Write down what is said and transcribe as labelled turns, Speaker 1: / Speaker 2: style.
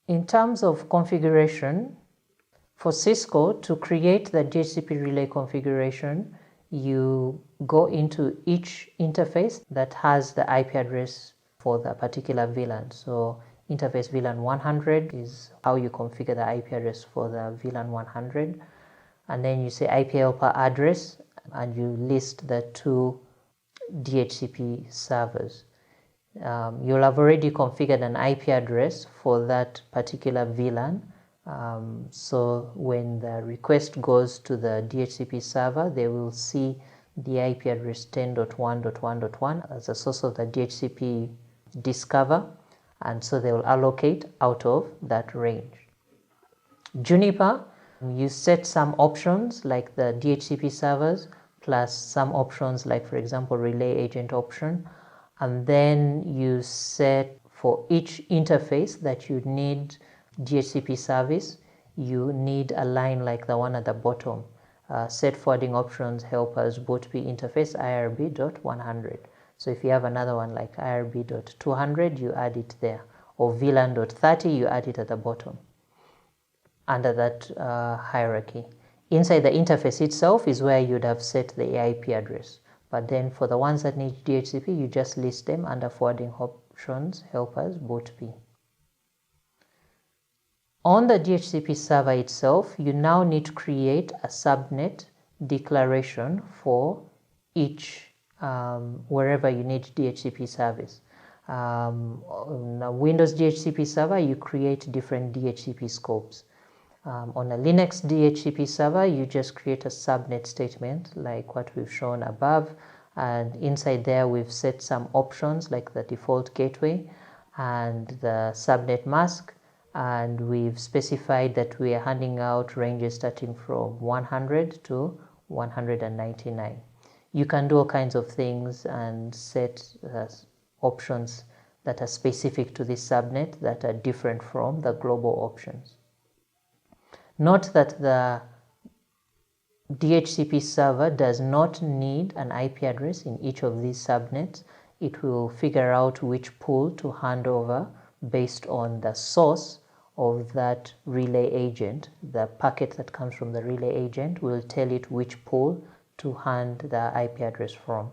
Speaker 1: In terms of configuration, for Cisco, to create the DHCP relay configuration, you go into each interface that has the IP address for the particular VLAN. So interface VLAN 100 is how you configure the IP address for the VLAN 100. And then you say IP helper address, and you list the two DHCP servers. You'll have already configured an IP address for that particular VLAN. So when the request goes to the DHCP server, they will see the IP address 10.1.1.1 as a source of the DHCP discover, and so they will allocate out of that range. Juniper, you set some options like the DHCP servers plus some options like, for example, relay agent option, and then you set for each interface that you need DHCP service, you need a line like the one at the bottom. Set forwarding options helpers bootp interface irb.100. So if you have another one like irb.200, you add it there, or VLAN.30, you add it at the bottom under that hierarchy. Inside the interface itself is where you'd have set the IP address. But then for the ones that need DHCP, you just list them under forwarding options helpers bootp. On the DHCP server itself, you now need to create a subnet declaration for each wherever you need DHCP service. On a Windows DHCP server, you create different DHCP scopes. On a Linux DHCP server, you just create a subnet statement like what we've shown above, and inside there we've set some options like the default gateway and the subnet mask, and we've specified that we are handing out ranges starting from 100 to 199. You can do all kinds of things and set options that are specific to this subnet that are different from the global options. Note that the DHCP server does not need an IP address in each of these subnets. It will figure out which pool to hand over based on the source of that relay agent. The packet that comes from the relay agent will tell it which pool to hand the IP address from.